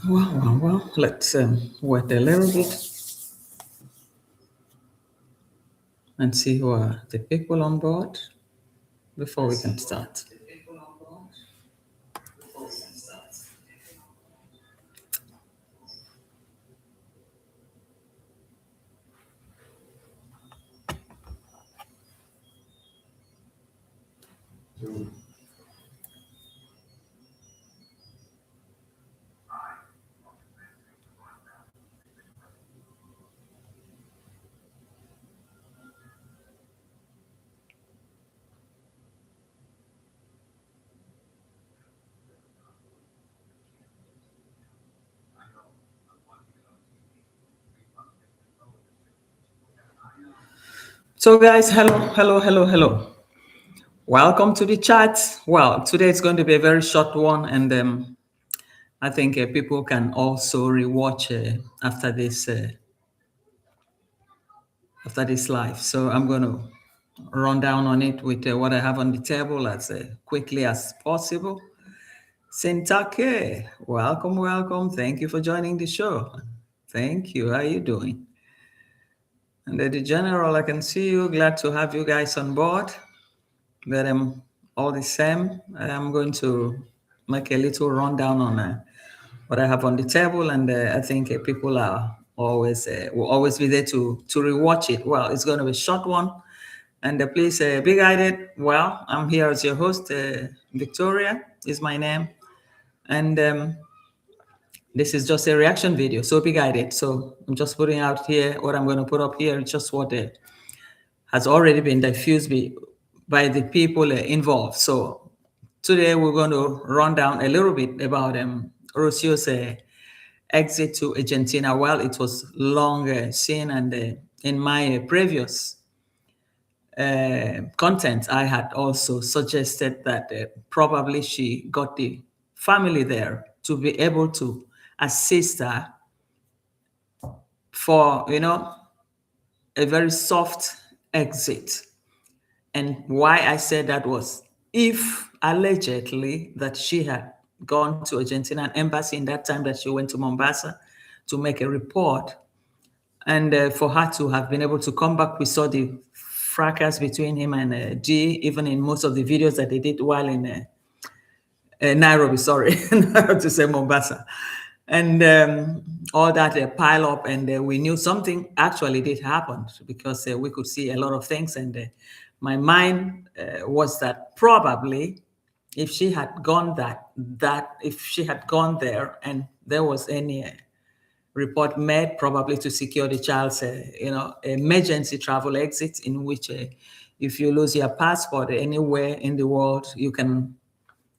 Well, let's wait a little bit and see who are the people on board before we can start. So, guys, hello. Welcome to the chat. Well, today is going to be a very short one, and I think people can also rewatch after this live. So, I'm going to run down on it with what I have on the table as quickly as possible. Sintake, welcome. Thank you for joining the show. Thank you. How are you doing? And the general, I can see you. Glad to have you guys on board. But all the same, I'm going to make a little rundown on what I have on the table, and I think people are always will always be there to rewatch it. Well, it's going to be a short one, and please be guided. Well, I'm here as your host. Victoria is my name, and this is just a reaction video, so be guided. So I'm just putting out here what I'm going to put up here. It's just what has already been diffused by the people involved. So today we're going to run down a little bit about Rocio's exit to Argentina. Well, it was long seen, and in my previous content, I had also suggested that probably she got the family there to be able to assist her for, a very soft exit. And why I said that was if allegedly that she had gone to Argentinian embassy in that time that she went to Mombasa to make a report, and for her to have been able to come back, we saw the fracas between him and G, even in most of the videos that they did while in Nairobi, sorry, to say Mombasa. And all that pile up, and we knew something actually did happen because we could see a lot of things. And my mind was that probably if she had gone if she had gone there and there was any report made, probably to secure the child's, emergency travel exit, in which if you lose your passport anywhere in the world, you can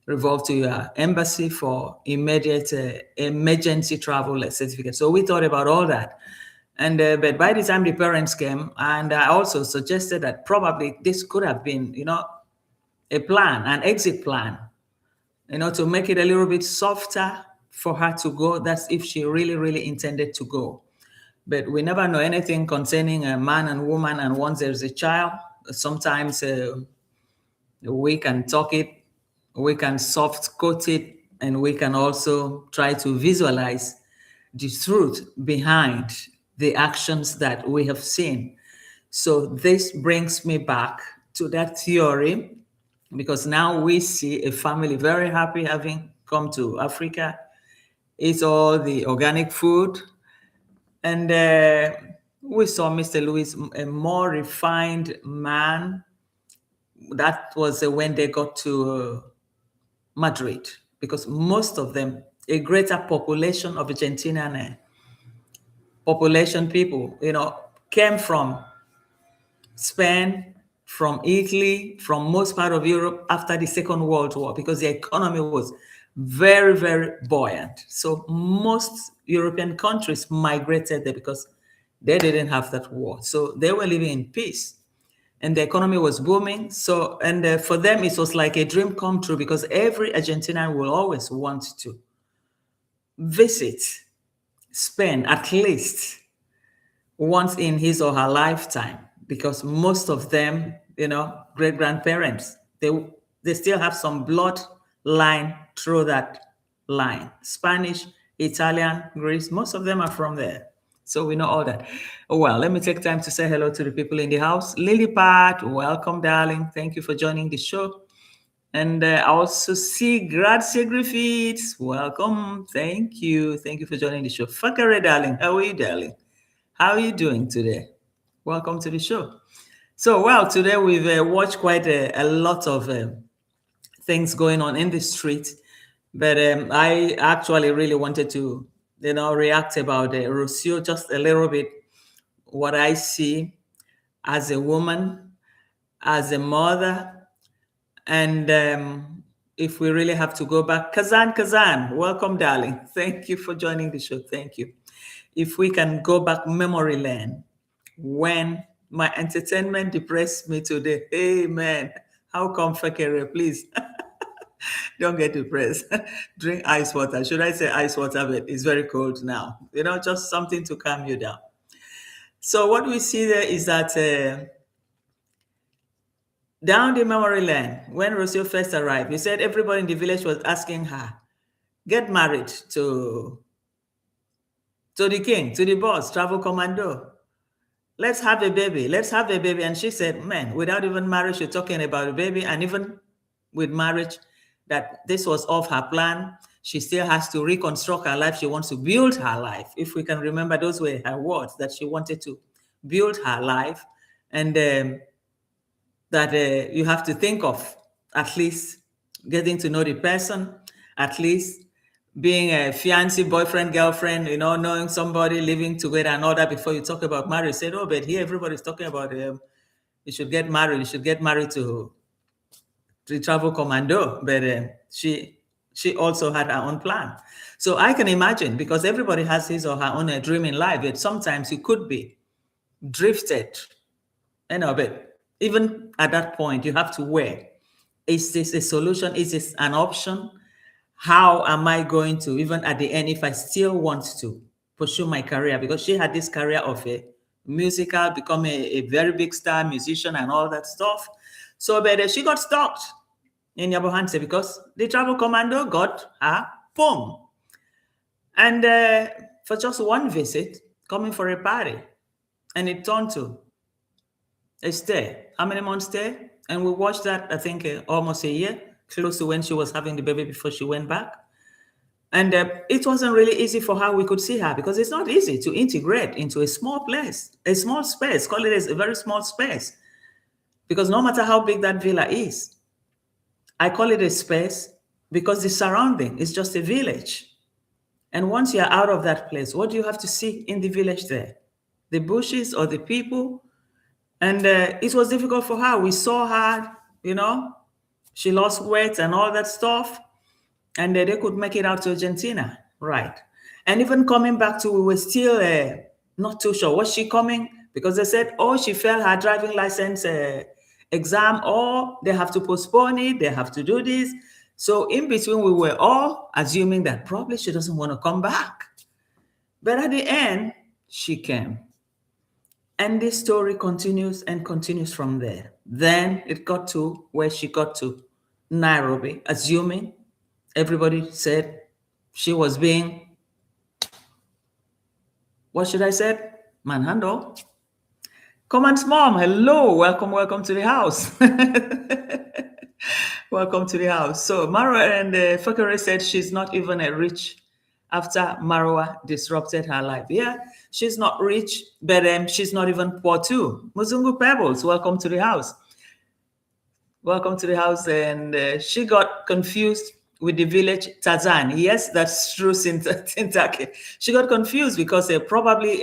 revolve to your embassy for immediate emergency travel certificate. So we thought about all that. And but by the time the parents came, and I also suggested that probably this could have been, a plan, an exit plan, to make it a little bit softer for her to go. That's if she really intended to go. But we never know anything concerning a man and woman. And once there's a child, sometimes we can talk it, we can soft coat it, and we can also try to visualize the truth behind the actions that we have seen. So this brings me back to that theory, because now we see a family very happy having come to Africa, eat all the organic food, and we saw Mr. Lewis, a more refined man. That was when they got to Madrid, because most of them, a greater population of Argentinian population people, came from Spain, from Italy, from most part of Europe after the Second World War, because the economy was very buoyant. So most European countries migrated there because they didn't have that war. So they were living in peace, and the economy was booming. So, and for them, it was like a dream come true, because every Argentinian will always want to visit Spain at least once in his or her lifetime, because most of them, great grandparents, they still have some blood line through that line, Spanish, Italian, Greece, most of them are from there. So we know all that. Oh, well, let me take time to say hello to the people in the house. Lily Pat, welcome, darling. Thank you for joining the show. And I also see Grazie Griffiths. Welcome. Thank you. Thank you for joining the show. Fakare, darling. How are you, darling? How are you doing today? Welcome to the show. So, well, today we've watched quite a lot of things going on in the street, but I actually really wanted to, react about Rocio just a little bit. What I see as a woman, as a mother, and if we really have to go back, Kazan, welcome, darling. Thank you for joining the show. Thank you. If we can go back memory lane, when my entertainment depressed me today, amen. How come, Fakere, please? Don't get depressed. Drink ice water. Should I say ice water? But it's very cold now. Just something to calm you down. So what we see there is that down the memory lane, when Rocio first arrived, he said everybody in the village was asking her, get married to the king, to the boss, travel commando. Let's have a baby. Let's have a baby. And she said, man, without even marriage, you're talking about a baby. And even with marriage, that this was off her plan. She still has to reconstruct her life. She wants to build her life. If we can remember, those were her words, that she wanted to build her life. And that you have to think of at least getting to know the person, at least being a fiancé, boyfriend, girlfriend, knowing somebody, living together and all that before you talk about marriage. Said, oh, but here everybody's talking about you should get married. You should get married to the travel commando. But she also had her own plan. So I can imagine, because everybody has his or her own dream in life, that sometimes you could be drifted, but even at that point, you have to weigh, is this a solution? Is this an option? How am I going to, even at the end, if I still want to pursue my career? Because she had this career of a musical, become a very big star musician and all that stuff. So, but she got stuck in Yabohanse because the travel commando got her boom. And for just one visit, coming for a party, and it turned to a stay. How many months stay? And we watched that, I think, almost a year, close to when she was having the baby before she went back. And it wasn't really easy for her. We could see her because it's not easy to integrate into a small place, a small space. Call it a very small space. Because no matter how big that villa is, I call it a space because the surrounding is just a village. And once you're out of that place, what do you have to see in the village there? The bushes or the people? And it was difficult for her. We saw her, she lost weight and all that stuff. And they could make it out to Argentina. Right. And even coming back we were still not too sure. Was she coming? Because they said, oh, she failed her driving license exam, or they have to postpone it. They have to do this. So in between, we were all assuming that probably she doesn't want to come back. But at the end, she came. And this story continues and continues from there. Then it got to where she got to, Nairobi, assuming everybody said she was being, what should I say? Manhandle. Command's mom, hello, welcome to the house. Welcome to the house. So Marwa and Fakare said she's not even a rich after Marwa disrupted her life. Yeah, she's not rich, but she's not even poor too. Muzungu Pebbles, welcome to the house. Welcome to the house. And she got confused with the village Tarzan. Yes, that's true, Sintake. She got confused because probably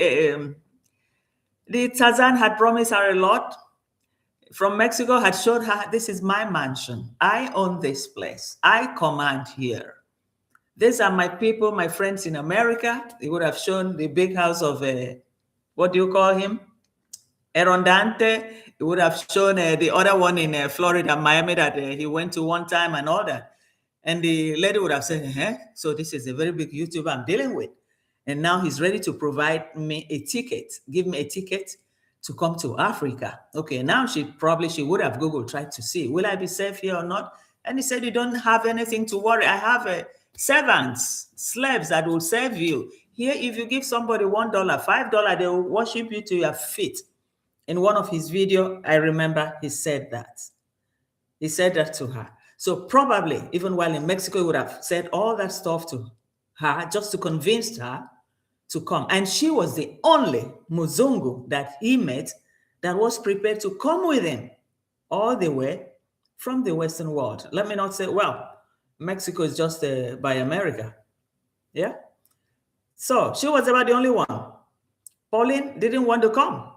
the Tarzan had promised her a lot. From Mexico had showed her, this is my mansion. I own this place. I command here. These are my people, my friends in America. He would have shown the big house of, what do you call him? Erondante. He would have shown the other one in Florida, Miami, that he went to one time and all that. And the lady would have said, so this is a very big YouTuber I'm dealing with. And now he's ready to provide me a ticket, give me a ticket to come to Africa. Okay, now she would have Googled, tried to see, will I be safe here or not? And he said, you don't have anything to worry. I have Servants, slaves that will serve you. Here, if you give somebody $1, $5, they will worship you to your feet. In one of his video, I remember he said that. He said that to her. So probably, even while in Mexico, he would have said all that stuff to her just to convince her to come. And she was the only Muzungu that he met that was prepared to come with him all the way from the Western world. Let me not say, well, Mexico is just by America. Yeah. So she was about the only one. Pauline didn't want to come.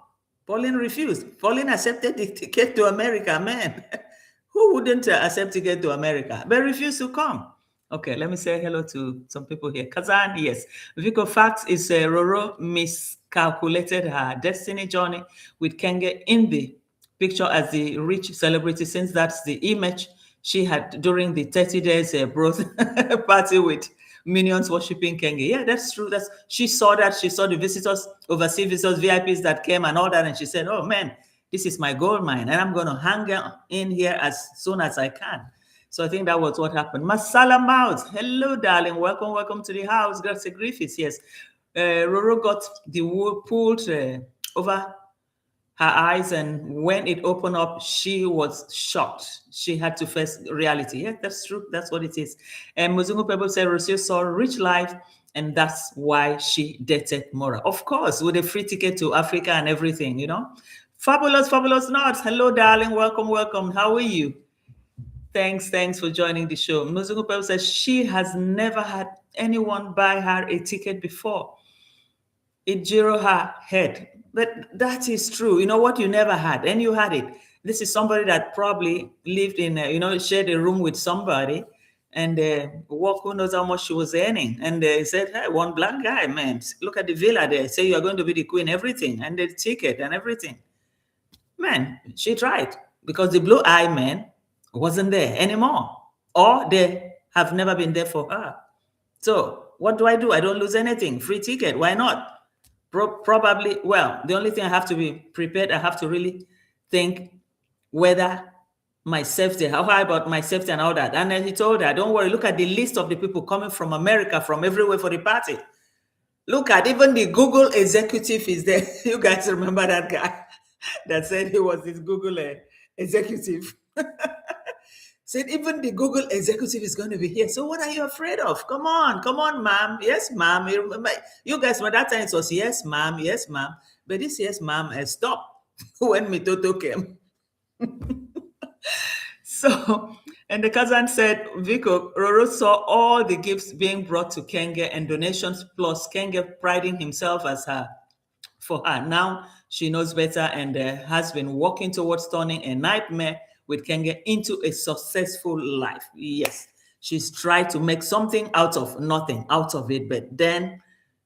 Pauline refused. Pauline accepted the ticket to America, man. Who wouldn't accept to get to America, but refuse to come? Okay, let me say hello to some people here. Kazan, yes. Vico Facts is Roro miscalculated her destiny journey with Kenge in the picture as the rich celebrity, since that's the image she had during the 30 days birth party with minions worshiping Kenge. Yeah, that's true. She saw that. She saw the visitors, overseas visitors, VIPs that came and all that, and she said, "Oh man, this is my gold mine, and I'm going to hang in here as soon as I can." So I think that was what happened. Masala Mouth, hello, darling. Welcome to the house. Gracie Griffiths, yes. Roro got the wool pulled over her eyes, and when it opened up, she was shocked. She had to face reality. Yeah, that's true. That's what it is. And Muzungu Pebble said Rocio saw a rich life, and that's why she dated Mora. Of course, with a free ticket to Africa and everything, Fabulous Nuts. Hello, darling. Welcome. How are you? Thanks for joining the show. Muzungu Pebble says she has never had anyone buy her a ticket before. It drew her head. But that is true. You know what? You never had, and you had it. This is somebody that probably lived in, shared a room with somebody, and who knows how much she was earning. And they said, "Hey, one black guy, man, look at the villa there. Say you are going to be the queen, everything, and the ticket and everything." Man, she tried, because the blue eye man wasn't there anymore, or they have never been there for her. So what do? I don't lose anything. Free ticket. Why not? Probably, well, the only thing I have to be prepared, I have to really think whether my safety, how high about my safety and all that. And then he told her, "Don't worry, look at the list of the people coming from America, from everywhere for the party. Look at, even the Google executive is there." You guys remember that guy that said he was this Google executive? Said even the Google executive is going to be here. So what are you afraid of? Come on, ma'am. Yes, ma'am. You guys, by that time it was yes, ma'am. But this yes, ma'am, stopped when Mitoto came. So, and the cousin said, Vico, Roro saw all the gifts being brought to Kenge and donations, plus Kenge priding himself as for her. Now she knows better and has been working towards turning a nightmare with Kenge into a successful life. Yes, she's tried to make something out of nothing, out of it, but then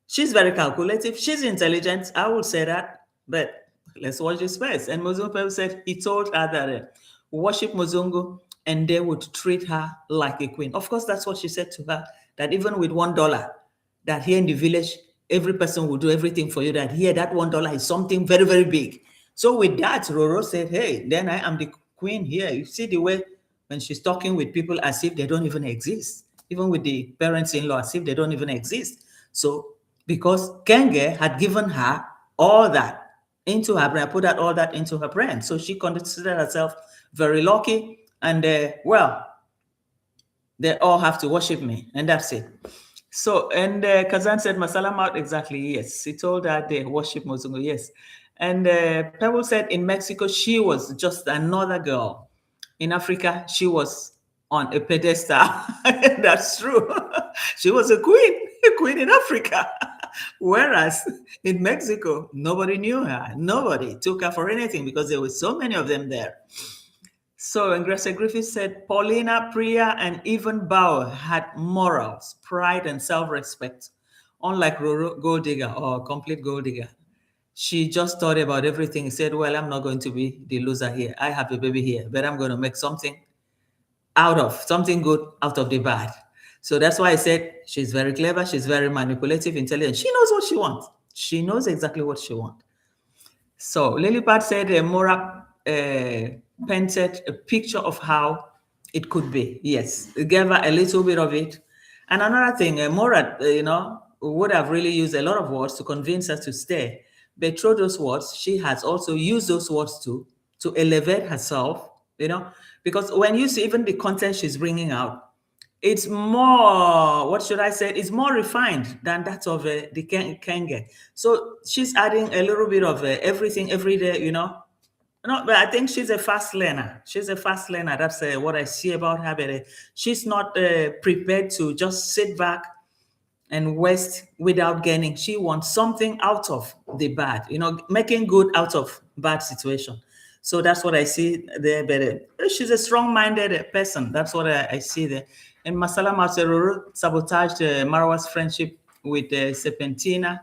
she's very calculative. She's intelligent, I will say that, but let's watch this first. And Muzungu said he told her that worship Muzungu and they would treat her like a queen. Of course, that's what she said to her, that even with $1, that here in the village, every person will do everything for you, that here, that $1 is something very, very big. So with that, Roro said, hey, then I am the queen here. You see the way when she's talking with people as if they don't even exist, even with the parents-in-law as if they don't even exist. So because Kenge had given her all that into her brain, put all that into her brain. So she considered herself very lucky. And well, they all have to worship me, and that's it. So, and Kazan said, Masala Mouth, exactly, yes. He told her they worship Muzungu, yes. And Pebble said in Mexico, she was just another girl. In Africa, she was on a pedestal. That's true. She was a queen in Africa. Whereas in Mexico, nobody knew her. Nobody took her for anything because there were so many of them there. So, and Gracie Griffith said, Paulina, Priya, and even Bao had morals, pride, and self-respect. Unlike Gold Digger or Complete Gold Digger, she just thought about everything. Said, well, I'm not going to be the loser here. I have a baby here, but I'm going to make something good out of the bad. So that's why I said she's very clever. She's very manipulative, intelligent. She knows what she wants. She knows exactly what she wants. So Lilipad said, Mora painted a picture of how it could be. Yes, it gave her a little bit of it. And another thing, Mora, would have really used a lot of words to convince her to stay. But through those words, she has also used those words to elevate herself, because when you see even the content she's bringing out, it's more, what should I say? It's more refined than that of the Kenge. So she's adding a little bit of everything every day. No, but I think she's a fast learner. She's a fast learner. That's what I see about her. But she's not prepared to just sit back and waste without gaining. She wants something out of the bad, making good out of bad situation. So that's what I see there. But she's a strong-minded person. That's what I see there. And Masala Maseruru sabotaged Marwa's friendship with Serpentina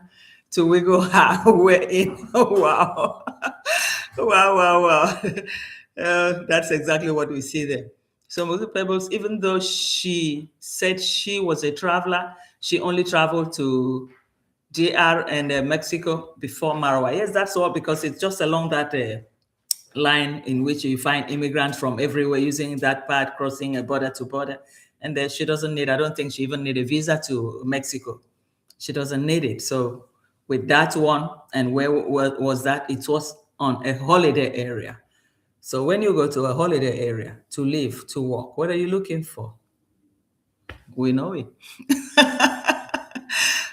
to wiggle her way in. Wow. Wow, wow, wow. That's exactly what we see there. So Moses Pebbles, even though she said she was a traveler, she only traveled to DR and Mexico before Marwa. Yes, that's all, because it's just along that line in which you find immigrants from everywhere using that path, crossing a border to border. And she doesn't need, I don't think she even need a visa to Mexico. She doesn't need it. So with that one, and where was that? It was on a holiday area. So when you go to a holiday area to live, to work, what are you looking for? We know it.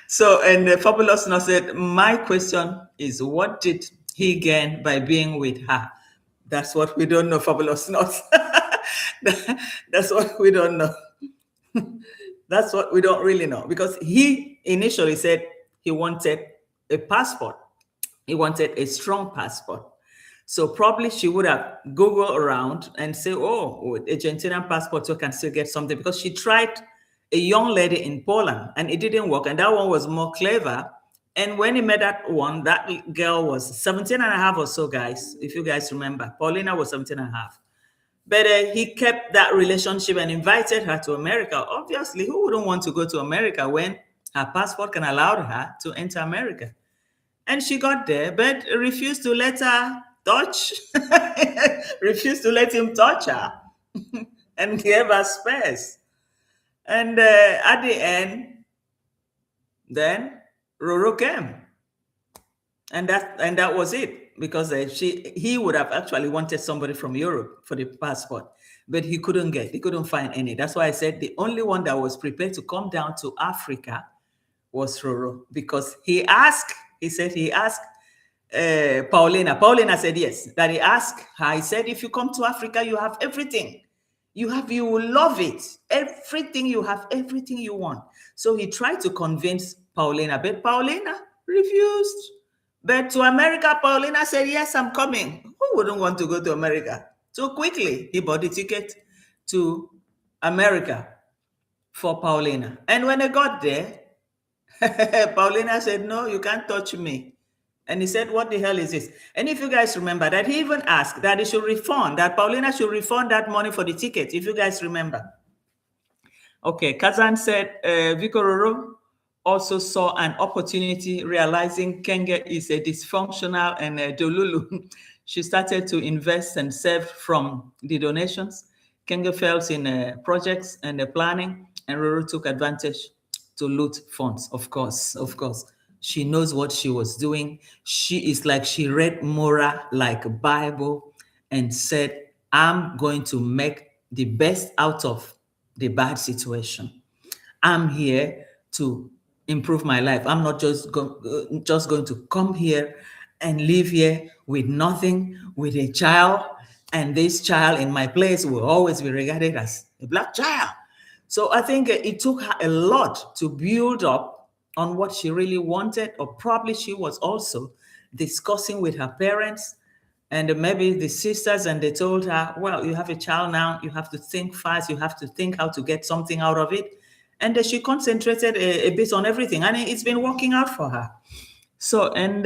So, and the Fabulous now said, my question is, what did he gain by being with her? That's what we don't know, Fabulous not. That's what we don't know. That's what we don't really know, because he initially said he wanted a passport. He wanted a strong passport. So probably she would have Googled around and say, oh, with Argentinian passport, you can still get something, because she tried a young lady in Poland and it didn't work. And that one was more clever. And when he met that one, that girl was 17 and a half or so, guys, if you guys remember. Paulina was 17 and a half. But he kept that relationship and invited her to America. Obviously, who wouldn't want to go to America when her passport can allow her to enter America? And she got there, but refused to let her touch, refused to let him touch her, and gave her space. And at the end, then Roro came, and that was it, because he would have actually wanted somebody from Europe for the passport, but he couldn't find any. That's why I said the only one that was prepared to come down to Africa was Roro, because he said he asked Paulina. Paulina said yes, that he asked her. He said, if you come to Africa, you have everything. You will love it. Everything you have, everything you want. So he tried to convince Paulina, but Paulina refused. But to America, Paulina said, yes, I'm coming. Who wouldn't want to go to America? So quickly, he bought the ticket to America for Paulina. And when they got there, Paulina said, no, you can't touch me. And he said, what the hell is this? And if you guys remember that he even asked that he should refund, that Paulina should refund that money for the ticket, if you guys remember. Okay, Kazan said, Vikororo also saw an opportunity, realizing Kenge is a dysfunctional and Dolulu. She started to invest and save from the donations. Kenge fails in projects and planning, and Roro took advantage to loot funds. Of course. She knows what she was doing. She is like, she read Mora like a Bible and said, I'm going to make the best out of the bad situation. I'm here to improve my life. I'm not just going to come here and live here with nothing, with a child, and this child in my place will always be regarded as a black child. So I think it took her a lot to build up on what she really wanted, or probably she was also discussing with her parents and maybe the sisters, and they told her, well, you have a child now, you have to think fast, you have to think how to get something out of it. And she concentrated a bit on everything, and it's been working out for her. So, and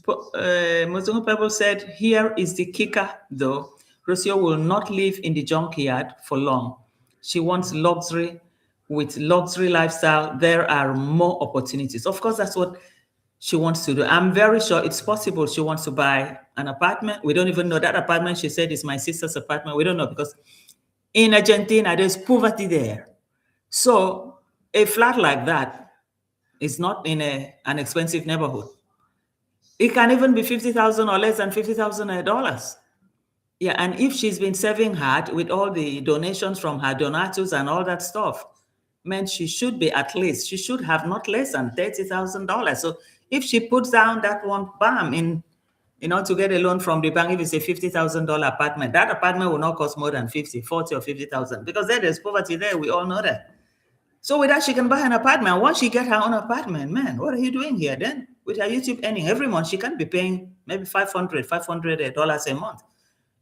Mozungu Pebble said, here is the kicker though. Rocio will not live in the junkyard for long. She wants luxury. With luxury lifestyle, there are more opportunities. Of course, that's what she wants to do. I'm very sure it's possible she wants to buy an apartment. We don't even know that apartment. She said is my sister's apartment. We don't know, because in Argentina, there's poverty there. So a flat like that is not in an expensive neighborhood. It can even be 50,000 or less than $50,000. Yeah, and if she's been serving hard with all the donations from her donators and all that stuff, man, she should be at least, she should have not less than $30,000. So if she puts down that one, bam, to get a loan from the bank, if it's a $50,000 apartment, that apartment will not cost more than 50, 40 or 50,000 because there's poverty there. We all know that. So with that, she can buy an apartment. Once she get her own apartment, man, what are you doing here then? With her YouTube earning every month, she can be paying maybe $500 a month,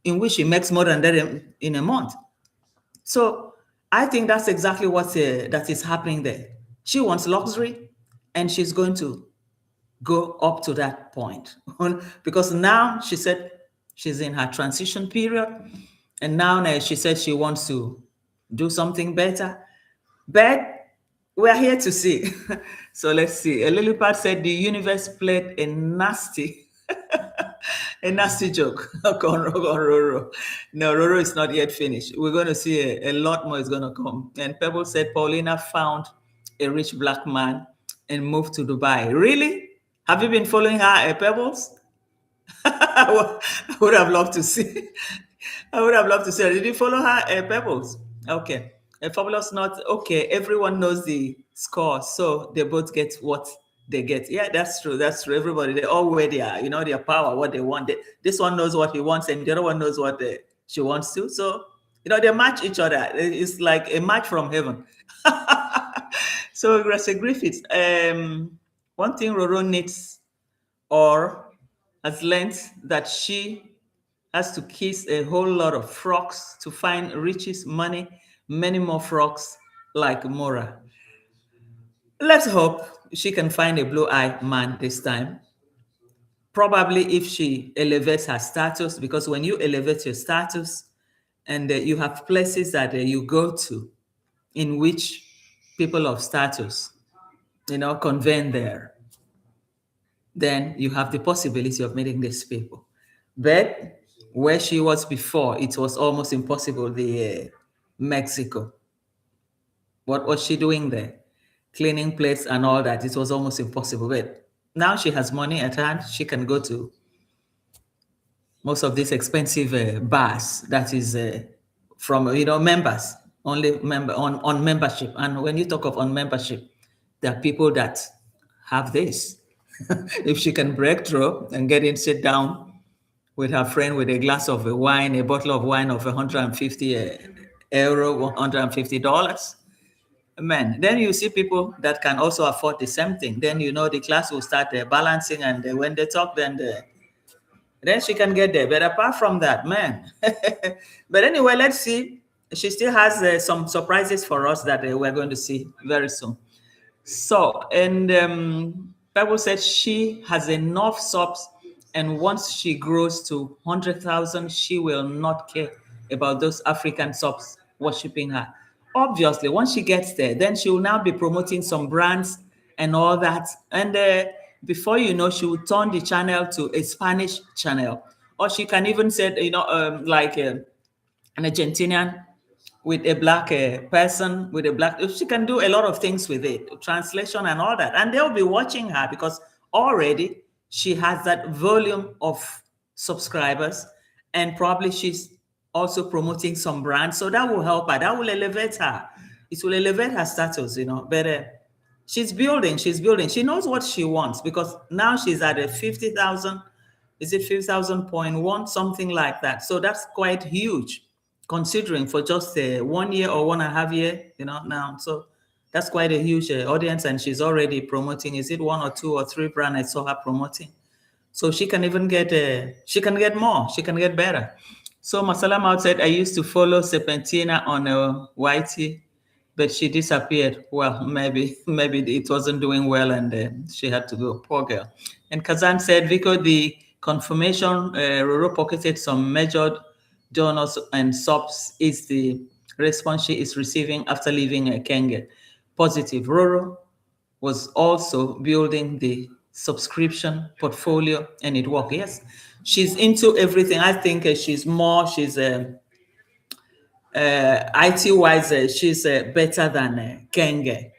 in which she makes more than that in a month. So I think that's exactly what that is happening there. She wants luxury, and she's going to go up to that point because now she said she's in her transition period, and now she said she wants to do something better. But we're here to see. So let's see. A Lilipad said the universe played a nasty joke on Roro. No, Roro is not yet finished. We're going to see a lot more is going to come. And Pebble said Paulina found a rich black man and moved to Dubai. Really? Have you been following her, Pebbles? I would have loved to see. I would have loved to see her. Did you follow her, Pebbles? Okay. A fabulous not okay. Everyone knows the score, so they both get what they get. Yeah, that's true. That's true. Everybody, they all wear their power, what they want. This one knows what he wants, and the other one knows what she wants to. So, they match each other. It's like a match from heaven. So, Gracie Griffiths, one thing Roro needs or has learned that she has to kiss a whole lot of frogs to find riches, money, many more frogs like Mora. Let's hope she can find a blue-eyed man this time. Probably if she elevates her status, because when you elevate your status and you have places that you go to in which people of status, convene there, then you have the possibility of meeting these people. But where she was before, it was almost impossible. The Mexico. What was she doing there? Cleaning plates and all that. It was almost impossible. But now she has money at hand. She can go to most of these expensive bars. That is from members, only on membership. And when you talk of on membership, there are people that have this. If she can break through and get in, sit down with her friend with a glass of wine, a bottle of wine of 150 euro, $150. Man, then you see people that can also afford the same thing. Then the class will start balancing, and when they talk, then she can get there. But apart from that, man. But anyway, let's see. She still has some surprises for us that we're going to see very soon. So, and Bible said she has enough subs, and once she grows to 100,000, she will not care about those African subs worshiping her. Obviously, once she gets there, then she will now be promoting some brands and all that. And before you know, she will turn the channel to a Spanish channel. Or she can even say, like an Argentinian with a black person, with a black, she can do a lot of things with it, translation and all that. And they'll be watching her because already she has that volume of subscribers, and probably she's also promoting some brands. So that will help her. That will elevate her. It will elevate her status, But she's building. She knows what she wants because now she's at a 50,000. Is it 50,000.1, something like that? So that's quite huge, considering for just 1 year or 1.5 years, now. So that's quite a huge audience, and she's already promoting. Is it 1 or 2 or 3 brands I saw her promoting? So she can even get she can get more. She can get better. So Masalam out said, I used to follow Serpentina on YT, but she disappeared. Well, maybe it wasn't doing well, and she had to go. Poor girl. And Kazan said, Vico, the confirmation Roro pocketed some measured donors and subs is the response she is receiving after leaving Kenge. Positive. Roro was also building the subscription portfolio, and it worked. Yes, she's into everything. I think she's IT wise, she's better than Kenge,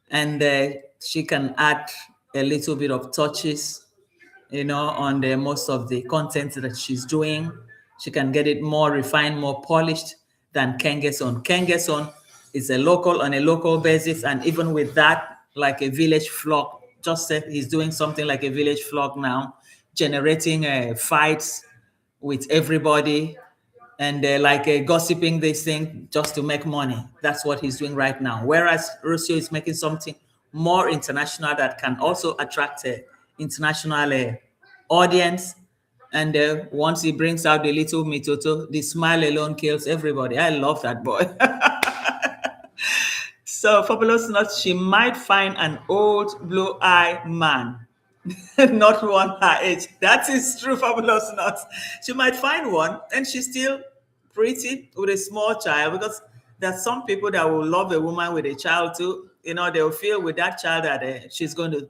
and she can add a little bit of touches, on the most of the content that she's doing. She can get it more refined, more polished than Kenge's own. Kenge's own is a local on a local basis, and even with that, like a village vlog, just said he's doing something like a village vlog now, generating fights with everybody and like gossiping this thing just to make money. That's what he's doing right now. Whereas Rocio is making something more international that can also attract a international audience. And once he brings out the little mitoto, the smile alone kills everybody. I love that boy. So, Fabulous Nuts, she might find an old blue-eyed man, not one her age. That is true, Fabulous Nuts. She might find one, and she's still pretty with a small child, because there's some people that will love a woman with a child too. They'll feel with that child that she's going to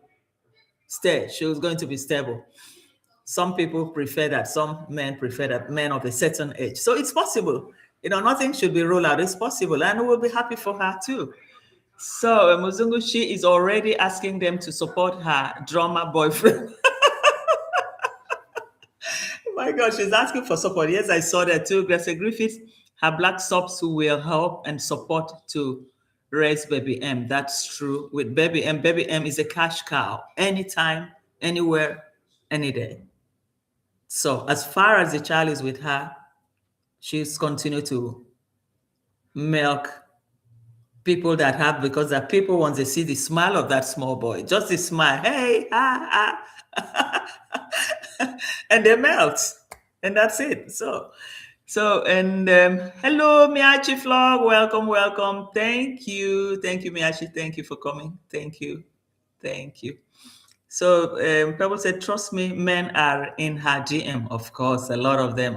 stay. She's going to be stable. Some people prefer that. Some men prefer that, men of a certain age. So it's possible. Nothing should be ruled out. It's possible, and we'll be happy for her too. So Muzungu, she is already asking them to support her drama boyfriend. Oh my gosh, she's asking for support. Yes, I saw that too. Gracie Griffiths, her black subs who will help and support to raise baby M. That's true. With baby M, baby M is a cash cow. Anytime, anywhere, any day. So as far as the child is with her, she's continued to milk people that have, because that people, once they see the smile of that small boy, just the smile, hey, and they melt, and that's it. And hello, Miyachi Vlog, welcome. Thank you, Miyachi. Thank you for coming. Thank you. So people said, trust me, men are in her GM. Of course, a lot of them.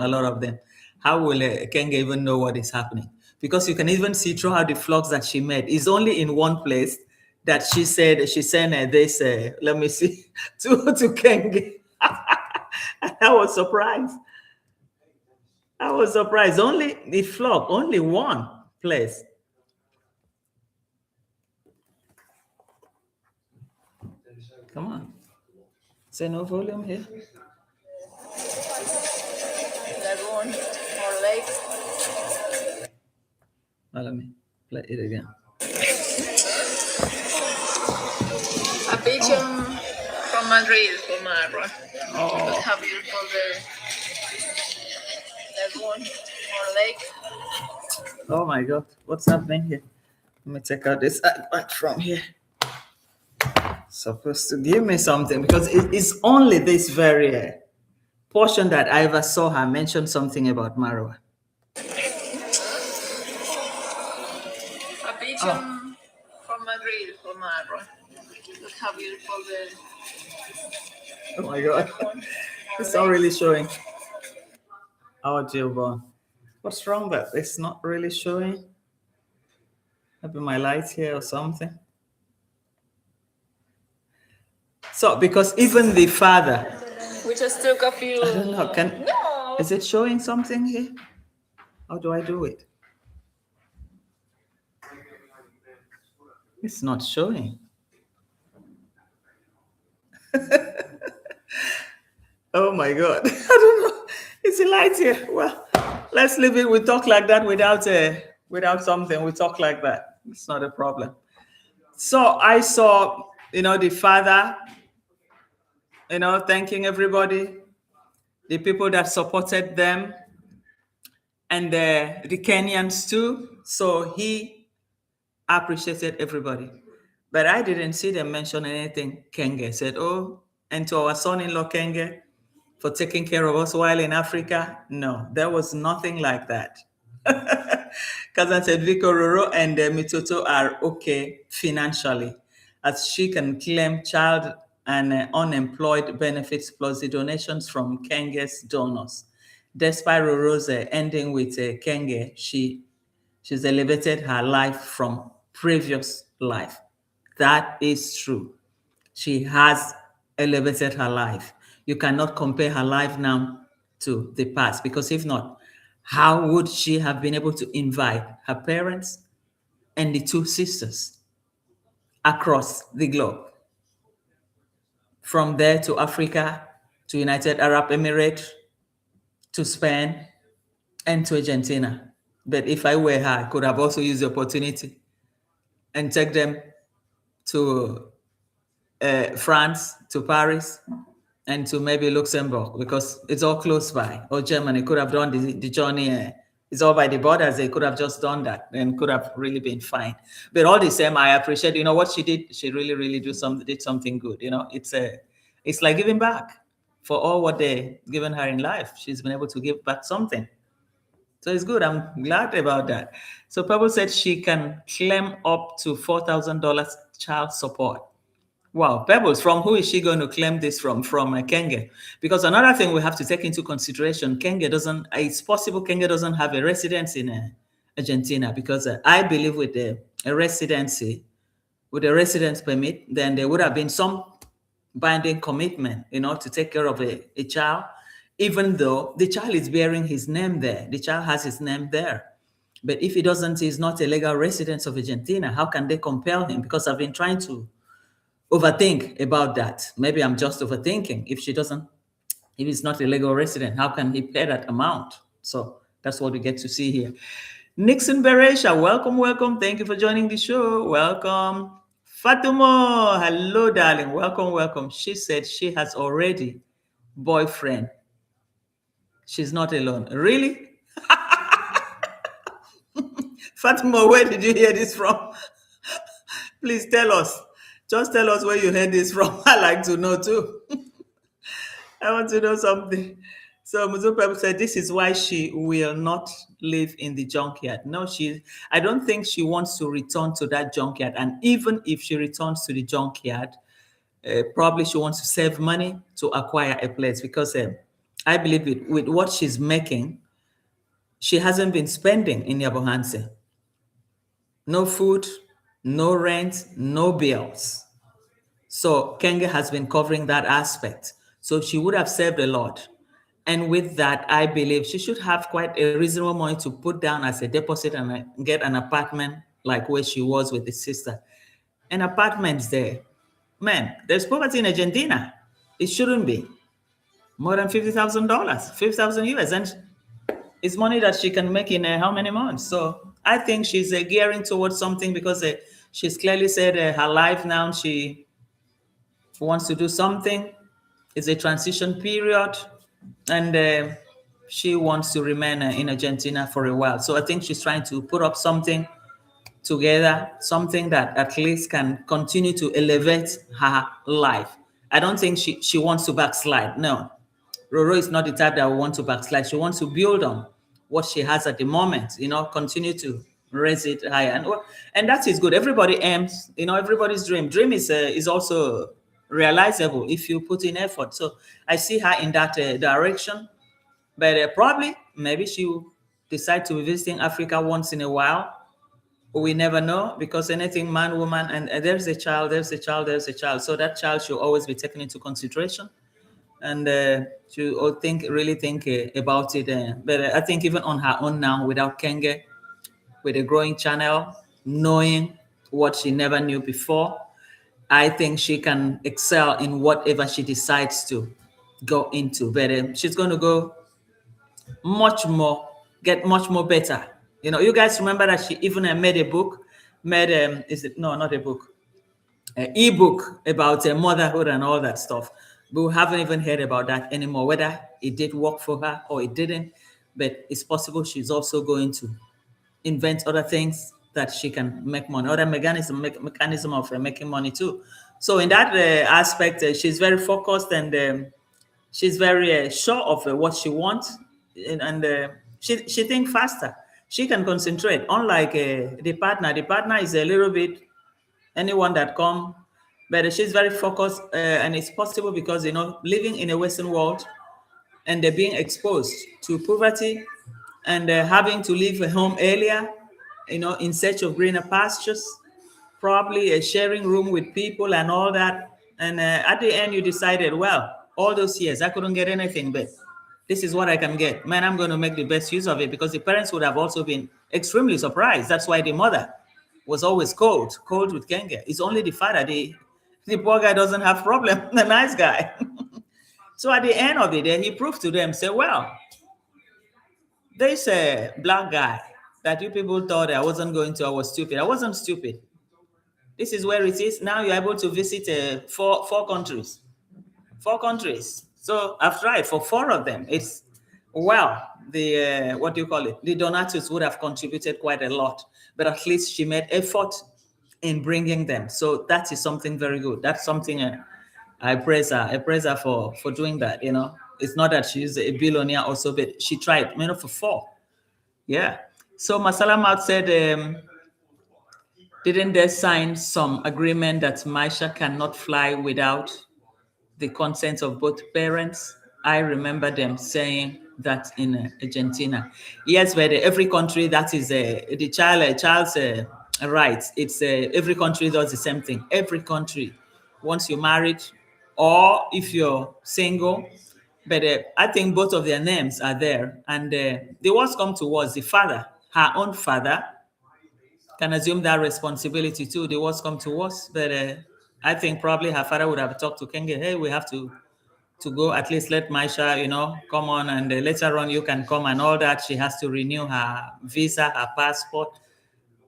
How will Kenga even know what is happening? Because you can even see throughout the vlogs that she made. It's only in one place that she said, she sent this, let me see, to Kenga. I was surprised. Only the vlog, only one place. Come on. Say no volume here. That one more late. Now let me play it again. A pigeon from Madrid for Mara. Oh. Have beautiful day. That one more lake. Oh my God, what's happening here? Let me take out this back from here. Supposed to give me something, because it's only this very portion that I ever saw her mention something about Marwa. A pigeon from Madrid for Marwa. Look how beautiful the. Oh my God, it's not really showing. Oh, Gilbon, what's wrong that it's not really showing? Maybe my light here or something. So, because even the father. We just took a few. I don't know. No. Is it showing something here? How do I do it? It's not showing. Oh my God. I don't know. It's a light here. Well, let's leave it. We talk like that without something. We talk like that. It's not a problem. So I saw, the father, thanking everybody, the people that supported them, and the Kenyans too. So he appreciated everybody. But I didn't see them mention anything. Kenge said, oh, and to our son-in-law Kenge for taking care of us while in Africa. No, there was nothing like that. Cousin said Vico Roro and Mitoto are okay financially, as she can claim child and unemployed benefits plus the donations from Kenge's donors. Despite Roro's ending with Kenge, she's elevated her life from previous life. That is true. She has elevated her life. You cannot compare her life now to the past, because if not, How would she have been able to invite her parents and the two sisters across the globe, from there to Africa, to United Arab Emirates, to Spain, and to Argentina? But if I were her, I could have also used the opportunity and take them to France, to Paris, and to maybe Luxembourg, because it's all close by, or Germany. Could have done the journey. It's all by the borders. They could have just done that and could have really been fine. But all the same, I appreciate, what she did. She really, really did something good. It's like giving back for all what they given her in life. She's been able to give back something. So it's good. I'm glad about that. So Pebble said she can claim up to $4,000 child support. Wow, Pebbles, from who is she going to claim this from? From Kenge? Because another thing we have to take into consideration, it's possible Kenge doesn't have a residence in Argentina, because I believe with a residency, with a residence permit, then there would have been some binding commitment, to take care of a child, even though the child is bearing his name there. The child has his name there. But if he's not a legal resident of Argentina, how can they compel him? Because I've been trying to overthink about that. Maybe I'm just overthinking. If he's not a legal resident, how can he pay that amount? So that's what we get to see here. Nixon Beresha, welcome, welcome. Thank you for joining the show. Welcome. Fatumo, hello, darling. Welcome, welcome. She said she has already boyfriend. She's not alone. Really? Fatima, where did you hear this from? Please tell us. Just tell us where you heard this from. I like to know too. I want to know something. So Muzupe said this is why she will not live in the junkyard. No, I don't think she wants to return to that junkyard. And even if she returns to the junkyard, probably she wants to save money to acquire a place, because I believe with what she's making, she hasn't been spending in Yabohanse. No food, no rent, no bills. So Kenge has been covering that aspect. So she would have saved a lot. And with that, I believe she should have quite a reasonable money to put down as a deposit and get an apartment like where she was with his sister. An apartment's there. Man, there's poverty in Argentina. It shouldn't be. More than $50,000, 50,000 US. And it's money that she can make in how many months? So I think she's gearing towards something, because she's clearly said her life now, she wants to do something. It's a transition period, and she wants to remain in Argentina for a while. So I think she's trying to put up something together, something that at least can continue to elevate her life. I don't think she wants to backslide. No, Roro is not the type that will want to backslide. She wants to build on what she has at the moment, continue to raise it higher. And that is good. Everybody aims, everybody's dream is also realizable if you put in effort. So I see her in that direction. But probably, maybe she will decide to be visiting Africa once in a while. We never know, because anything man, woman, and there's a child. So that child should always be taken into consideration. And she will really think about it. But I think even on her own now, without Kenge, with a growing channel, knowing what she never knew before, I think she can excel in whatever she decides to go into. But she's going to go get much more better. You guys remember that she even made a book, not a book, an ebook about motherhood and all that stuff. But we haven't even heard about that anymore, whether it did work for her or it didn't. But it's possible she's also going to invent other things that she can make money, other mechanism of making money too. So in that aspect, she's very focused, and she's very sure of what she wants, and she thinks faster. She can concentrate, unlike the partner. The partner is a little bit anyone that come, but she's very focused, and it's possible because living in a Western world, and they're being exposed to poverty, and having to leave home earlier, in search of greener pastures, probably a sharing room with people and all that. And at the end, you decided, well, all those years I couldn't get anything, but This is what I can get. Man, I'm going to make the best use of it, because the parents would have also been extremely surprised. That's why the mother was always cold with Kenge. It's only the father, the poor guy doesn't have problem, the nice guy. So at the end of the day, he proved to them, say, well, this black guy that you people thought I wasn't going to, I was stupid. I wasn't stupid. This is where it is. Now you're able to visit four countries. 4 countries. So I've tried for 4 of them. It's, well, the what do you call it? The donatives would have contributed quite a lot, but at least she made effort in bringing them. So that is something very good. That's something I praise her. I praise her for doing that. It's not that she's a billionaire also, but she tried. For 4. Yeah. So Masala Mat said, didn't they sign some agreement that Maisha cannot fly without the consent of both parents? I remember them saying that in Argentina. Yes, but every country, that is the child's rights. It's every country does the same thing. Every country, once you're married, or if you're single, but I think both of their names are there. And the worst come to worst, the father, her own father, can assume that responsibility too. The worst come to worst, but I think probably her father would have talked to Kenge, hey, we have to go, at least let Maisha, come on, and later on you can come and all that. She has to renew her visa, her passport,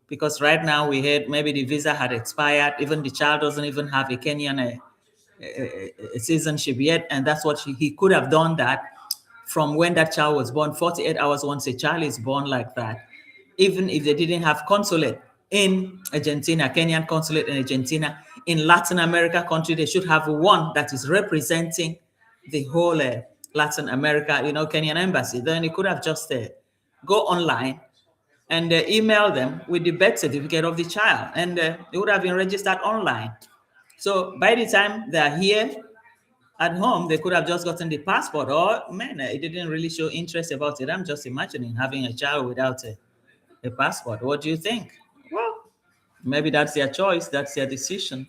because right now we heard maybe the visa had expired. Even the child doesn't even have a Kenyan citizenship yet, and that's what he could have done that from when that child was born, 48 hours once a child is born like that. Even if they didn't have consulate in Argentina, Kenyan consulate in Argentina, in Latin America country, they should have one that is representing the whole Latin America, Kenyan embassy. Then you could have just go online and email them with the birth certificate of the child, and it would have been registered online. So by the time they're here at home, they could have just gotten the passport, or man, it didn't really show interest about it. I'm just imagining having a child without a passport. What do you think? Well, maybe that's their choice, that's their decision.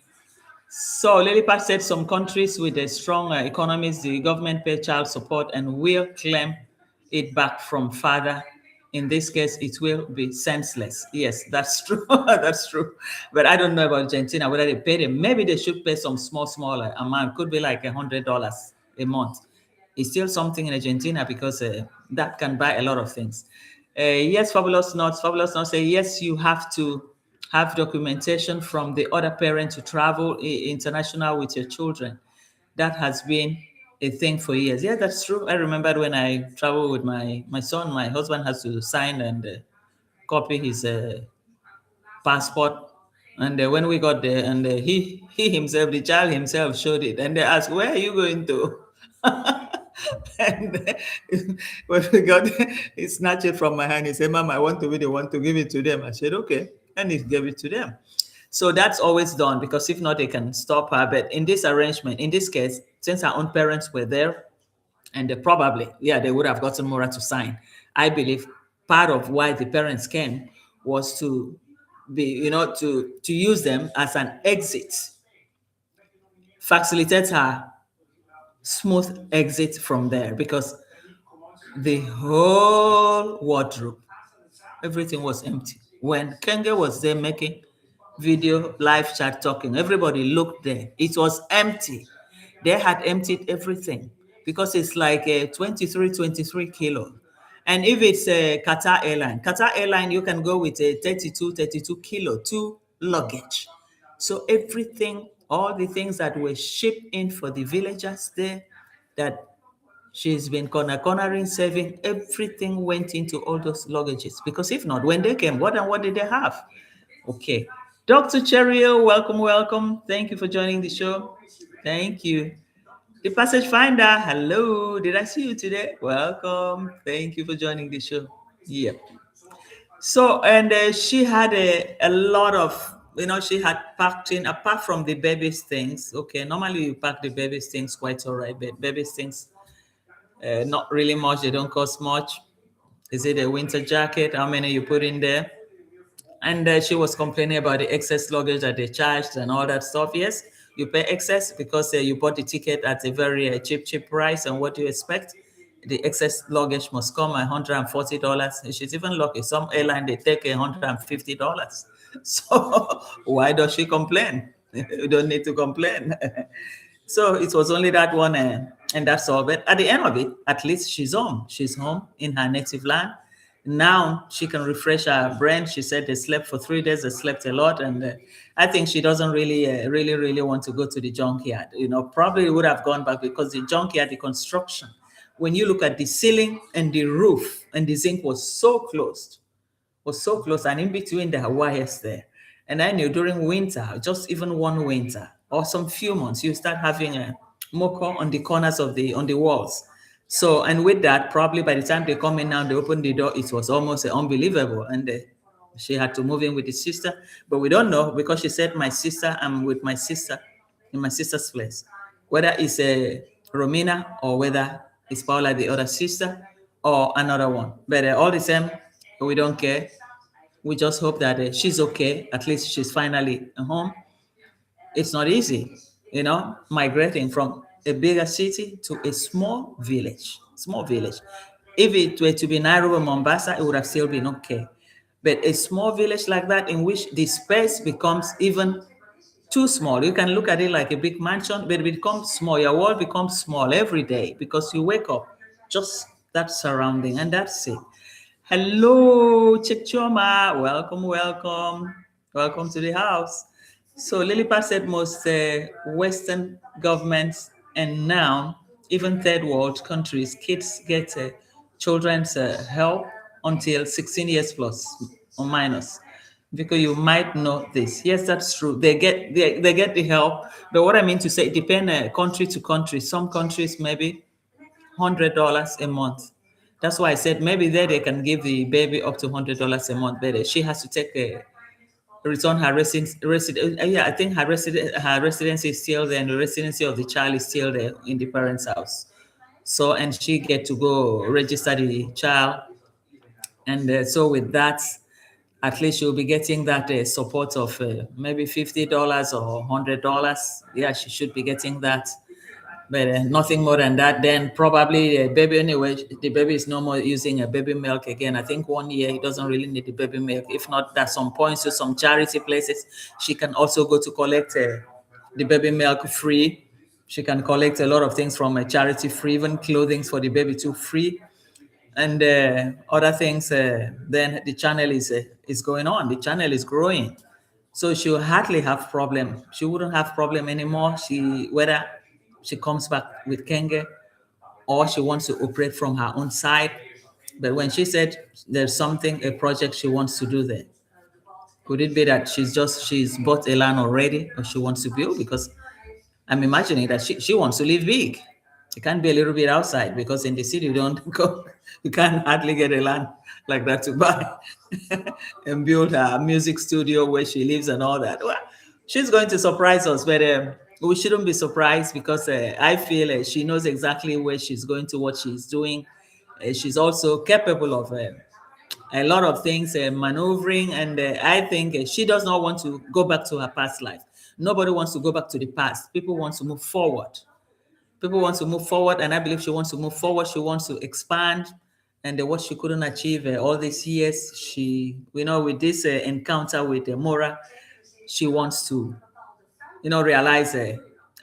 So Lilipat said some countries with a strong economies, the government pay child support and will claim it back from father. In this case, it will be senseless. Yes, that's true. That's true. But I don't know about Argentina, whether they pay them. Maybe they should pay some small amount. Could be like $100 a month. It's still something in Argentina, because that can buy a lot of things. Yes, Fabulous Notes. Fabulous Notes say, yes, you have to have documentation from the other parent to travel international with your children. That has been a thing for years. Yeah, that's true. I remember when I traveled with my son, my husband has to sign and copy his passport. And when we got there, and he himself, the child himself, showed it, and they asked, "Where are you going to?" And when we got there, he snatched it from my hand. He said, "Mom, I want to be the one to give it to them." I said, "Okay," and he gave it to them. So that's always done, because if not, they can stop her. But in this arrangement, in this case, since her own parents were there, and they probably, yeah, they would have gotten Mora to sign. I believe part of why the parents came was to be, to use them as an exit, facilitate her smooth exit from there, because the whole wardrobe, everything was empty. When Kenge was there making video, live chat, talking, everybody looked there. It was empty. They had emptied everything, because it's like a 23 kilo. And if it's a Qatar Airline, you can go with a 32 kilo, 2 luggage. So everything, all the things that were shipped in for the villagers there, that she's been cornering, saving, everything went into all those luggages. Because if not, when they came, what did they have? Okay. Dr. Cherio, welcome, welcome. Thank you for joining the show. Thank you. The Passage Finder, hello. Did I see you today? Welcome. Thank you for joining the show. Yep. So, and she had a lot of, she had packed in, apart from the baby's things. Okay, normally you pack the baby's things quite all right, but baby's things, not really much. They don't cost much. Is it a winter jacket? How many you put in there? And she was complaining about the excess luggage that they charged and all that stuff. Yes, you pay excess because you bought the ticket at a very cheap price. And what do you expect? the excess luggage must come at $140. She's even lucky. Some airline they take $150. So why does she complain? You don't need to complain. So it was only that one, and that's all. But at the end of it, at least she's home. She's home in her native land. Now she can refresh her brain. She said they slept for 3 days. They slept a lot, and I think she doesn't really want to go to the junkyard. Probably would have gone back because the junkyard, the construction, when you look at the ceiling and the roof and the zinc was so close, and in between there are wires there. And I knew during winter, just even one winter or some few months, you start having a mocha on the corners of the on the walls. So, and with that, probably by the time they come in now, they open the door, it was almost unbelievable. And she had to move in with the sister, but we don't know because she said, my sister, I'm with my sister in my sister's place, whether it's a Romina or whether it's Paula, the other sister, or another one. But all the same, we don't care. We just hope that she's okay. At least she's finally home. It's not easy, migrating from a bigger city to a small village. Small village. If it were to be Nairobi, Mombasa, it would have still been okay. But a small village like that, in which the space becomes even too small. You can look at it like a big mansion, but it becomes small. Your world becomes small every day because you wake up just that surrounding, and that's it. Hello, Chichoma. Welcome, welcome. Welcome to the house. So Lilipad said most Western governments and now even third world countries, kids get children's help until 16 years plus or minus. Because you might know this. Yes, that's true. They get the help. But what I mean to say, it depends country to country. Some countries maybe $100 a month. That's why I said maybe there they can give the baby up to $100 a month. But she has to take a return her yeah, I think her residency is still there, and the residency of the child is still there in the parents' house. So, and she get to go register the child, and so with that, at least she'll be getting that support of maybe $50 or $100. Yeah, she should be getting that, but nothing more than that. Then probably a baby anyway. The baby is no more using a baby milk again. I think 1 year he doesn't really need the baby milk. If not, at some points to some charity places, she can also go to collect the baby milk free. She can collect a lot of things from a charity free, even clothing for the baby too free, and other things. Then the channel is going on. The channel is growing. So she'll hardly have problem. She wouldn't have problem anymore. Whether she comes back with Kenge or she wants to operate from her own side. But when she said there's a project she wants to do there, could it be that she's bought a land already or she wants to build? Because I'm imagining that she wants to live big. It can't be a little bit outside because in the city you don't go, you can't hardly get a land like that to buy and build a music studio where she lives and all that. Well, she's going to surprise us, but we shouldn't be surprised because I feel she knows exactly where she's going to, what she's doing. She's also capable of a lot of things, maneuvering, and I think she does not want to go back to her past life. Nobody wants to go back to the past. People want to move forward. People want to move forward, and I believe she wants to move forward. She wants to expand, and what she couldn't achieve all these years, with this encounter with Mora, she wants to, realize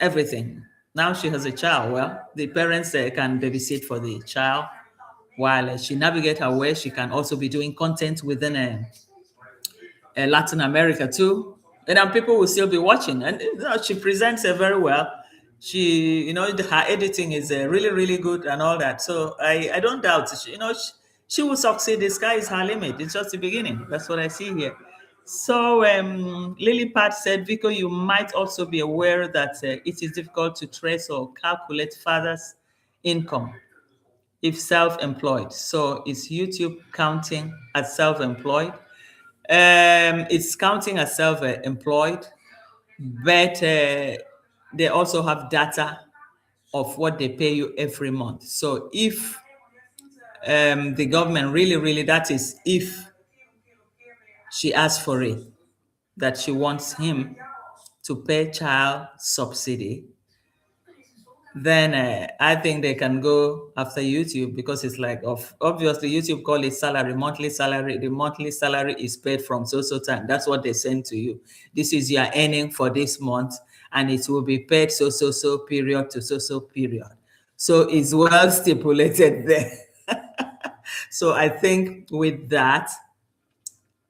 everything. Now she has a child. Well, the parents can babysit for the child while she navigates her way. She can also be doing content within Latin America too, and then people will still be watching. And she presents it very well. She, her editing is really, really good and all that. So I don't doubt, she will succeed. The sky is her limit. It's just the beginning. That's what I see here. So Lily Pat said, Vico, you might also be aware that it is difficult to trace or calculate father's income if self-employed. So is YouTube counting as self-employed? It's counting as self-employed, but they also have data of what they pay you every month. So if the government really, that is if she asks for it, that she wants him to pay child subsidy, then I think they can go after YouTube because it's like obviously YouTube call it salary, monthly salary. The monthly salary is paid from so time. That's what they send to you. This is your earning for this month, and it will be paid so period to so period. So it's well stipulated there. So I think with that,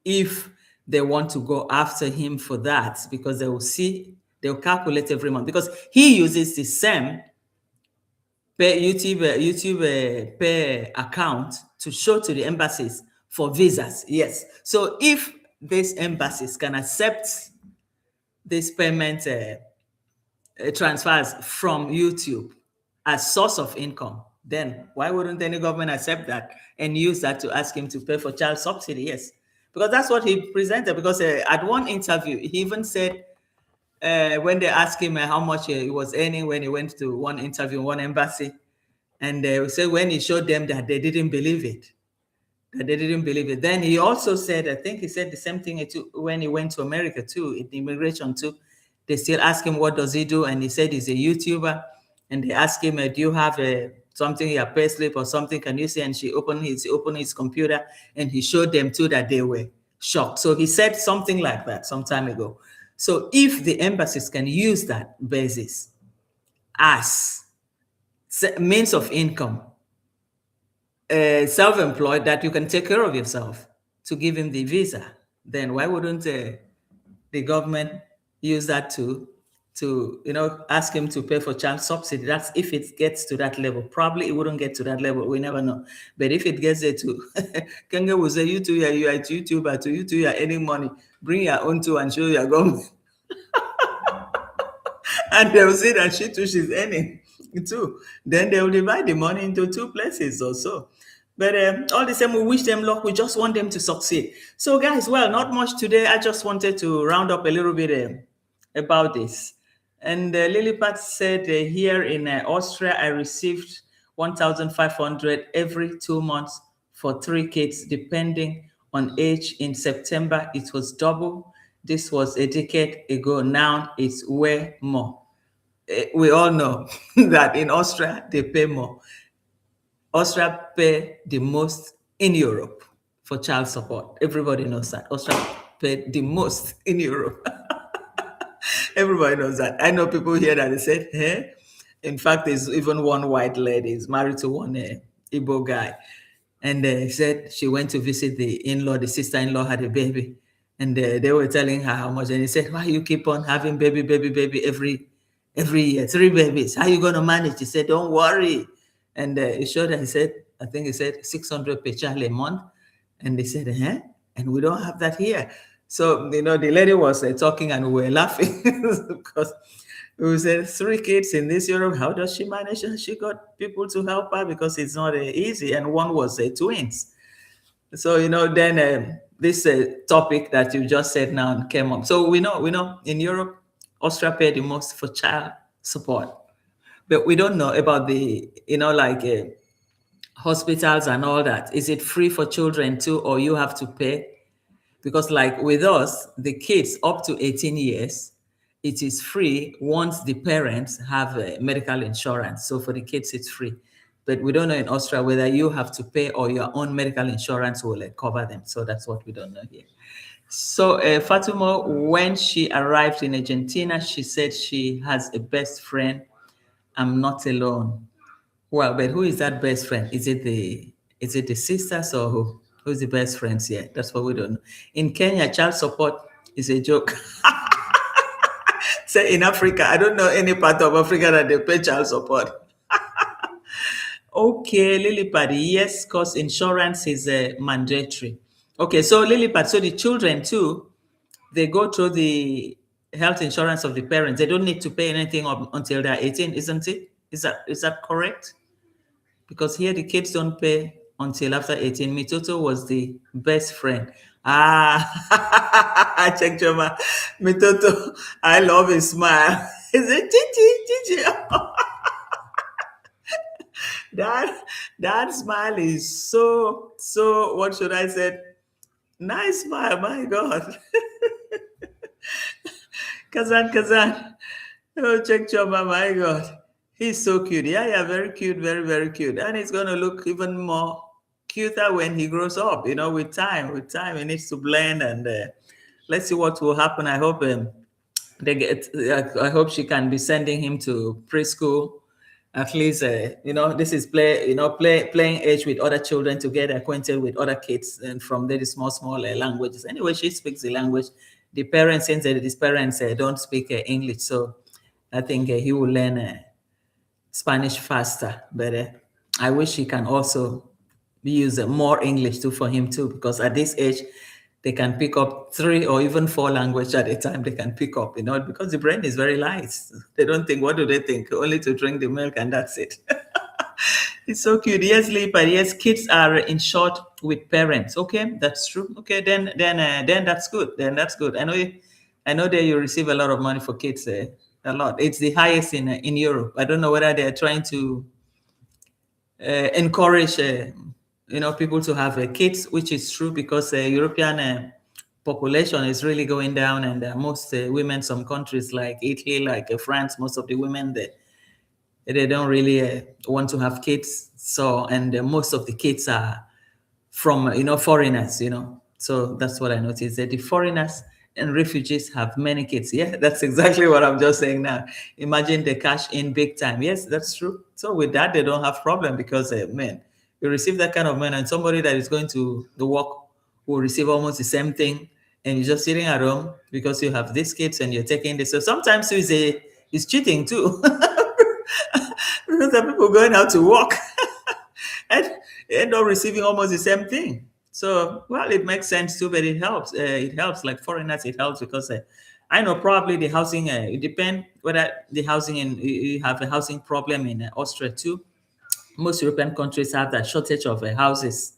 if they want to go after him for that, because they will see, they'll calculate every month because he uses the same pay YouTube pay account to show to the embassies for visas. Yes. So if these embassies can accept this payment transfers from YouTube as source of income, then why wouldn't any government accept that and use that to ask him to pay for child subsidy? Yes, because that's what he presented. Because at one interview, he even said when they asked him how much he was earning when he went to one interview, one embassy, and they said when he showed them that they didn't believe it, that they didn't believe it. Then he also said, I think he said the same thing when he went to America too, in immigration too. They still ask him what does he do, and he said he's a YouTuber. And they asked him, do you have something, your pay slip or something? Can you see? And he opened his computer, and he showed them too that they were shocked. So he said something like that some time ago. So if the embassies can use that basis as means of income, self-employed, that you can take care of yourself, to give him the visa, then why wouldn't the government use that to ask him to pay for child subsidy? That's if it gets to that level. Probably it wouldn't get to that level. We never know. But if it gets there to Kenge will say, you two, you are a YouTuber, to you two, you are earning money. Bring your own too and show your government. And they will see that she too, she's earning too. Then they will divide the money into two places or so. But all the same, we wish them luck. We just want them to succeed. So, guys, well, not much today. I just wanted to round up a little bit about this. And Liliput said, here in Austria, I received 1,500 every 2 months for 3 kids, depending on age. In September, it was double. This was a decade ago. Now it's way more. We all know that in Austria, they pay more. Austria pay the most in Europe for child support. Everybody knows that. Austria pay the most in Europe. Everybody knows that. I know people here that they said, hey. In fact, there's even one white lady is married to one Igbo guy. And said she went to visit the in-law, the sister-in-law had a baby. And they were telling her how much. And he said, why you keep on having baby every year, 3 babies? How you going to manage? He said, don't worry. And he showed her, I think he said 600 per child a month. And they said, and we don't have that here. So, the lady was talking and we were laughing because we said 3 kids in this Europe. How does she manage? And she got people to help her because it's not easy. And one was twins. So, then this topic that you just said now came up. So we know in Europe, Austria paid the most for child support. But we don't know about the, hospitals and all that. Is it free for children too, or you have to pay? Because like with us, the kids up to 18 years, it is free once the parents have medical insurance. So for the kids, it's free. But we don't know in Austria whether you have to pay or your own medical insurance will cover them. So that's what we don't know here. So Fatima, when she arrived in Argentina, she said she has a best friend. I'm not alone. Well, but who is that best friend? Is it the sisters or who? Who's the best friends here? That's what we don't know. In Kenya, child support is a joke. Say in Africa, I don't know any part of Africa that they pay child support. Okay, Lilipad, yes, because insurance is mandatory. Okay, so Lilipad, so the children too, they go through the health insurance of the parents. They don't need to pay anything until they're 18, isn't it? Is that correct? Because here the kids don't pay until after 18. Mitoto was the best friend. I checked your man. Mitoto, I love his smile. Is it Chichi? That smile is so, what should I say? Nice smile, my God. Kazan. Oh, check your man, my God. He's so cute. Yeah, yeah, very cute, very, very cute. And he's going to look even more cuter when he grows up, with time. With time, he needs to blend. And let's see what will happen. I hope they get, I hope she can be sending him to preschool. At least, this is playing age with other children to get acquainted with other kids. And from there, the small, small languages. Anyway, she speaks the language. The parents, since these parents don't speak English. So I think he will learn Spanish faster, but I wish he can also use more English too for him too, because at this age, they can pick up 3 or even 4 languages at a time. They can pick up, because the brain is very light. They don't think. What do they think? Only to drink the milk and that's it. It's so cute. Yes, Lee, but yes, kids are in short with parents. Okay, that's true. Okay, then that's good. Then that's good. I know that you receive a lot of money for kids. A lot. It's the highest in Europe. I don't know whether they're trying to encourage people to have kids, which is true because European population is really going down, and most women, some countries like Italy, like France, most of the women they don't really want to have kids. So, and most of the kids are from foreigners. So that's what I noticed, that the foreigners and refugees have many kids. Yeah, that's exactly what I'm just saying now. Imagine they cash in big time. Yes, that's true. So with that, they don't have problem because man, you receive that kind of money, and somebody that is going to the work will receive almost the same thing, and you're just sitting at home because you have these kids and you're taking this. So sometimes it's cheating too. Because the people going out to work and end up receiving almost the same thing. So, well, it makes sense too, but it helps. It helps, like foreigners, it helps because I know probably the housing. It depends whether the housing you have a housing problem in Austria too. Most European countries have that shortage of houses.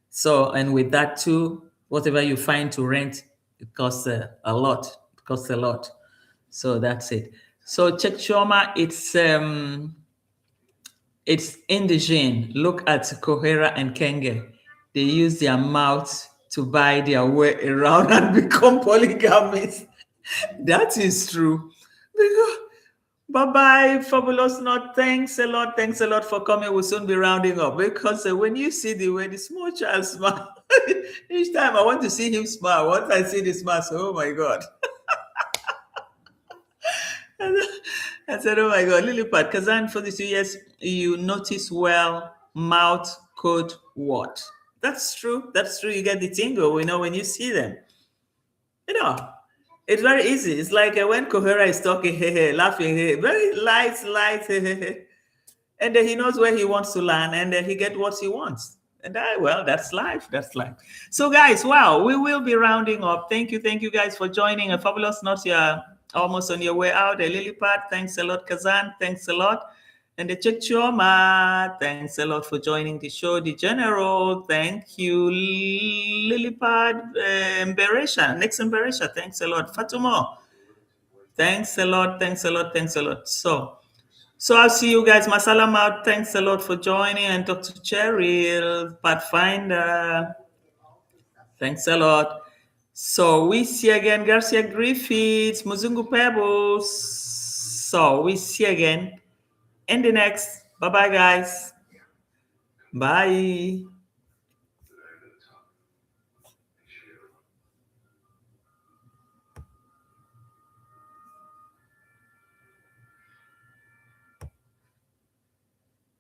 So, and with that too, whatever you find to rent, it costs a lot. It costs a lot. So that's it. So check Choma, it's in the gene. Look at Kohera and Kenge. They use their mouth to buy their way around and become polygamists. That is true. Bye bye, Fabulous Not. Thanks a lot. Thanks a lot for coming. We'll soon be rounding up because when you see the way the small child smile, each time I want to see him smile. Once I see the smile, so, oh my God. I said, oh my God, Lilipad, Kazan, for the 2 years, you notice well, mouth, coat, what? That's true. That's true. You get the tingle, when you see them. You know, it's very easy. It's like when Kohera is talking, hey, hey, laughing, hey, very light, hey, hey, hey. And then he knows where he wants to land, and then he get what he wants. And well, that's life. That's life. So, guys, wow, we will be rounding up. Thank you, guys, for joining. A Fabulous Not, you're almost on your way out. A Lilipad, thanks a lot. Kazan, thanks a lot. And the Chekchoma, thanks a lot for joining the show. The General, thank you. Lilipad, Mberesha, next Mberesha, thanks a lot. Fatumo, thanks a lot. So I'll see you guys. Masalam out. Thanks a lot for joining. And Dr. Cheryl, Pathfinder, thanks a lot. So we see again Garcia Griffiths, Muzungu Pebbles. So we see again in the next. Bye-bye, guys. Bye.